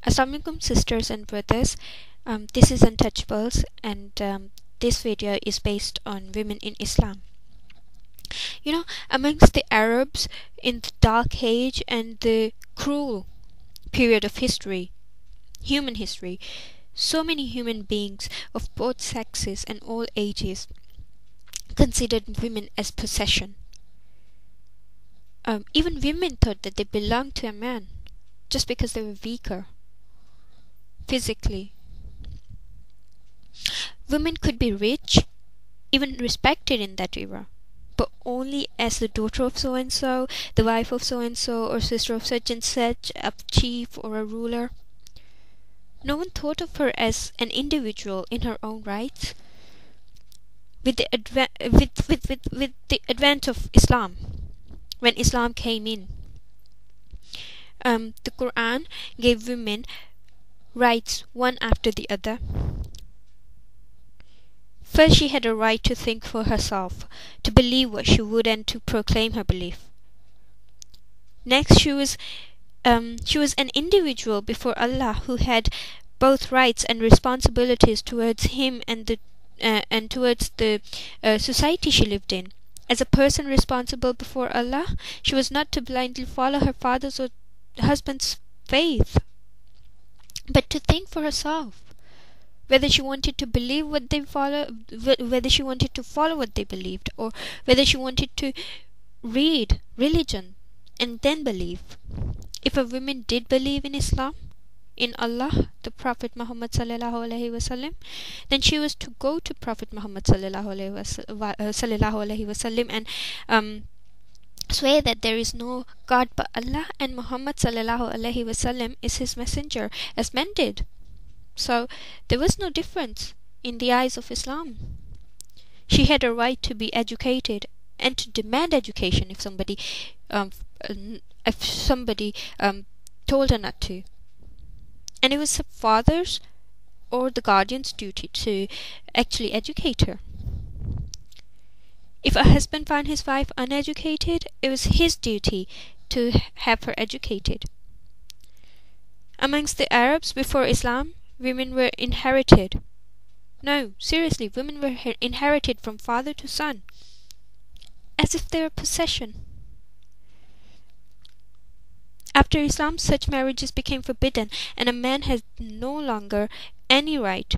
Asalaam-u-alaikum, sisters and brothers. This is Untouchables, and this video is based on women in Islam. Amongst the Arabs in the Dark Age and the cruel period of history, human history, so many human beings of both sexes and all ages considered women as possession. Even women thought that they belonged to a man just because they were weaker physically. Women could be rich, even respected in that era, but only as the daughter of so and so, the wife of so and so, or sister of such and such, a chief or a ruler. No one thought of her as an individual in her own rights. With the advent of Islam, when Islam came in, the Qur'an gave women rights one after the other. First, she had a right to think for herself, to believe what she would, and to proclaim her belief. Next, she was an individual before Allah who had both rights and responsibilities towards Him and towards the society she lived in. As a person responsible before Allah, she was not to blindly follow her father's or husband's faith, but to think for herself whether she wanted to believe what they whether she wanted to follow what they believed, or whether she wanted to read religion and then believe. If a woman did believe in Islam, in Allah, the Prophet Muhammad sallallahu alaihi wasallam, then she was to go to Prophet Muhammad sallallahu alaihi wasallam and swear that there is no God but Allah, and Muhammad sallallahu alaihi wasallam is his messenger, as men did. So there was no difference in the eyes of Islam. She had a right to be educated and to demand education if somebody told her not to. And it was her father's or the guardian's duty to actually educate her. If a husband found his wife uneducated, it was his duty to have her educated. Amongst the Arabs before Islam, women were inherited. No, seriously, women were inherited from father to son, as if they were possession. After Islam, such marriages became forbidden, and a man has no longer any right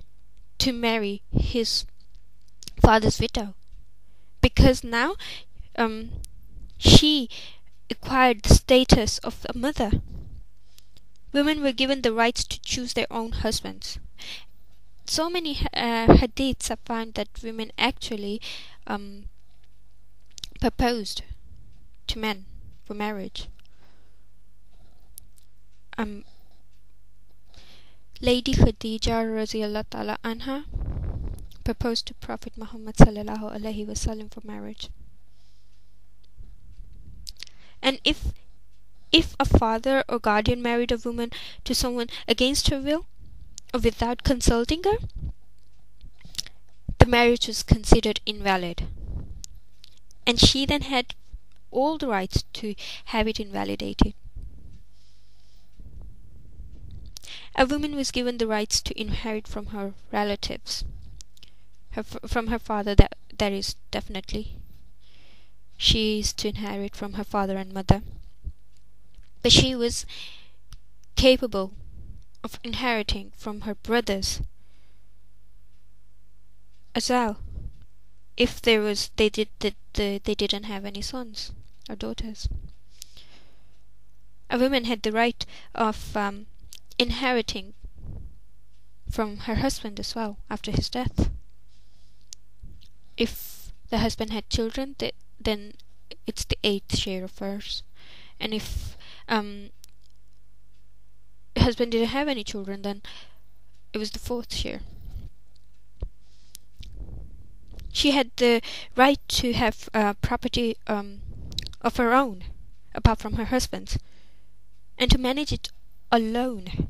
to marry his father's widow, because now she acquired the status of a mother. Women were given the rights to choose their own husbands. So many hadiths have found that women actually proposed to men for marriage. Lady Khadija radhiyallahu ta'ala anha proposed to Prophet Muhammad sallallahu alaihi wasallam for marriage. And if a father or guardian married a woman to someone against her will or without consulting her, the marriage was considered invalid, and she then had all the rights to have it invalidated. A woman was given the rights to inherit from her relatives, from her father, that is definitely. She is to inherit from her father and mother. But she was capable of inheriting from her brothers as well, if they didn't have any sons or daughters. A woman had the right of inheriting from her husband as well after his death. If the husband had children, then it's the 8th share of hers. And if the husband didn't have any children, then it was the 4th share. She had the right to have property of her own, apart from her husband's, and to manage it alone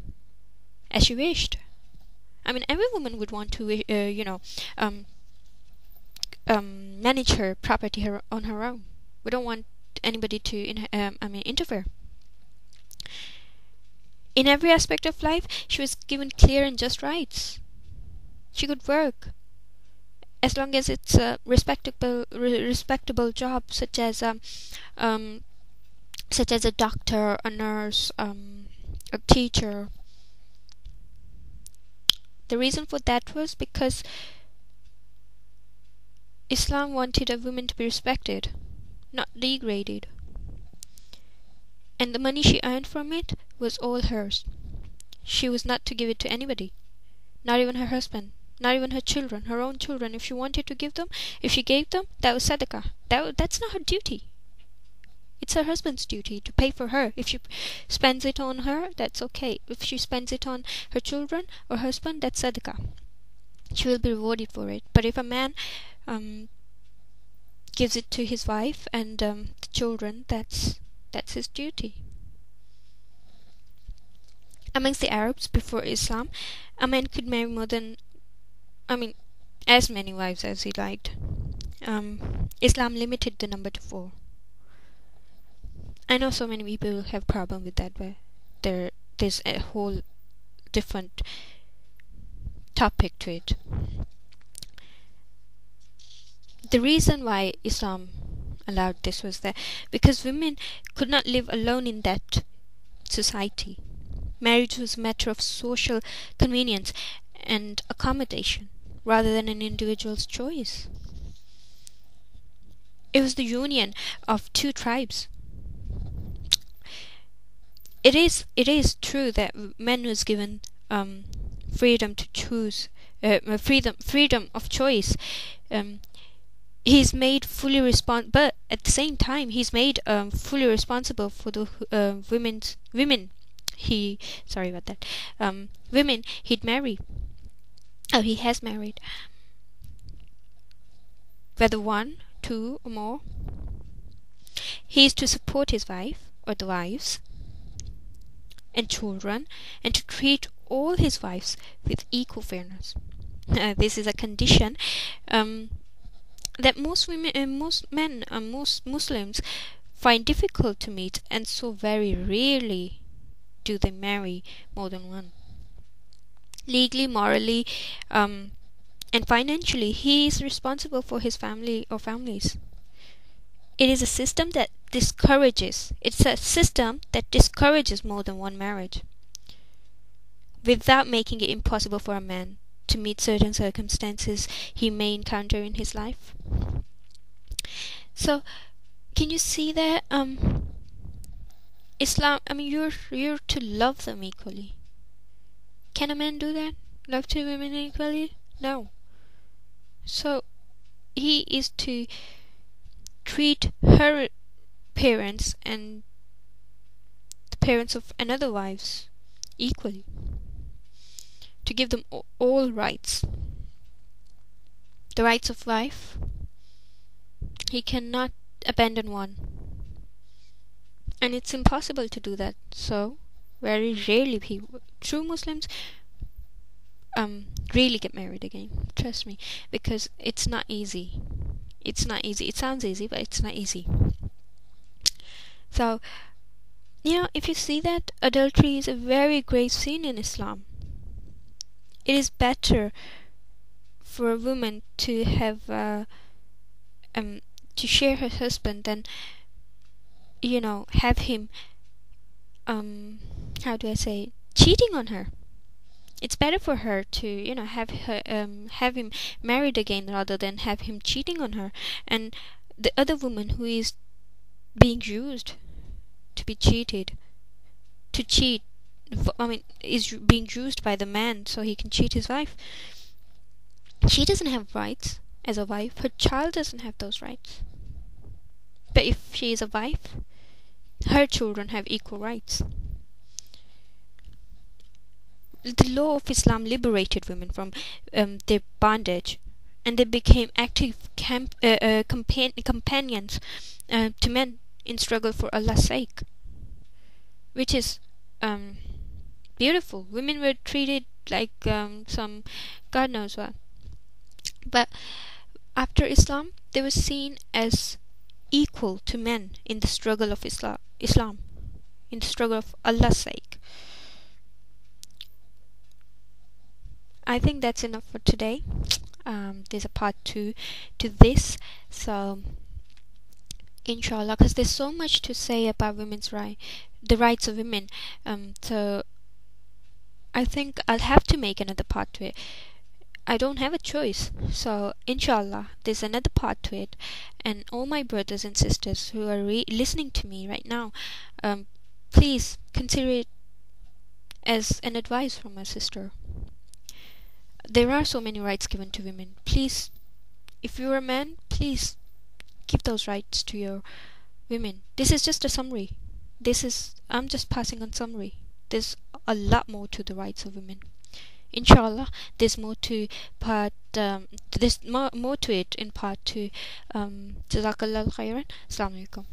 as she wished. I mean, every woman would want to manage her property on her own. We don't want anybody to interfere. In every aspect of life, she was given clear and just rights. She could work as long as it's a respectable job, um, such as a doctor, a nurse, a teacher. The reason for that was because Islam wanted a woman to be respected, not degraded. And the money she earned from it was all hers. She was not to give it to anybody, not even her husband, not even her children, her own children. If she wanted to give them, if she gave them, that was sadaqah. That's not her duty. It's her husband's duty to pay for her. If she spends it on her, that's okay. If she spends it on her children or husband, that's sadaqah. She will be rewarded for it. But if a man gives it to his wife and the children, that's his duty. Amongst the Arabs before Islam, a man could marry as many wives as he liked. Islam limited the number to 4. I know so many people have problem with that, but there's a whole different topic to it. The reason why Islam allowed this was that because women could not live alone in that society. Marriage was a matter of social convenience and accommodation rather than an individual's choice. It was the union of 2 tribes. It is true that man was given freedom to choose, freedom of choice. He's made fully but at the same time he's made fully responsible for the women he'd marry, or he has married, whether 1, 2 or more. He is to support his wife or the wives and children, and to treat all his wives with equal fairness. This is a condition that most women, most men, and most Muslims find difficult to meet, and so very rarely do they marry more than one. Legally, morally, and financially, he is responsible for his family or families. It is a system that discourages. It's a system that discourages more than one marriage, without making it impossible for a man to meet certain circumstances he may encounter in his life. So, can you see that Islam? You're to love them equally. Can a man do that? Love 2 women equally? No. So he is to treat her parents and the parents of another wives equally, to give them all rights. The rights of wife, he cannot abandon one, and it's impossible to do that. So very rarely true Muslims really get married again. Trust me, because it's not easy. It's not easy. It sounds easy, but it's not easy. So, if you see that, adultery is a very grave sin in Islam. It is better for a woman to have to share her husband than have him cheating on her. It's better for her to have him married again rather than have him cheating on her, and the other woman who is being used to be cheated, is being used by the man so he can cheat his wife. She doesn't have rights as a wife. Her child doesn't have those rights. But if she is a wife, her children have equal rights. The law of Islam liberated women from their bondage, and they became active companions to men in struggle for Allah's sake, which is beautiful. Women were treated like some God knows what. But after Islam, they were seen as equal to men in the struggle of Islam, in the struggle of Allah's sake. I think that's enough for today. There's a part 2 to this, so inshallah, because there's so much to say about women's right, the rights of women. So I think I'll have to make another part to it. I don't have a choice. So inshallah, there's another part to it. And all my brothers and sisters who are listening to me right now, please consider it as an advice from my sister. There are so many rights given to women. Please, if you're a man, please give those rights to your women. This is just a summary. I'm just passing on summary. There's a lot more to the rights of women. Inshallah, there's more to there's more to it in part 2. Jazakallah khairan. Asalaam-u-alaikum.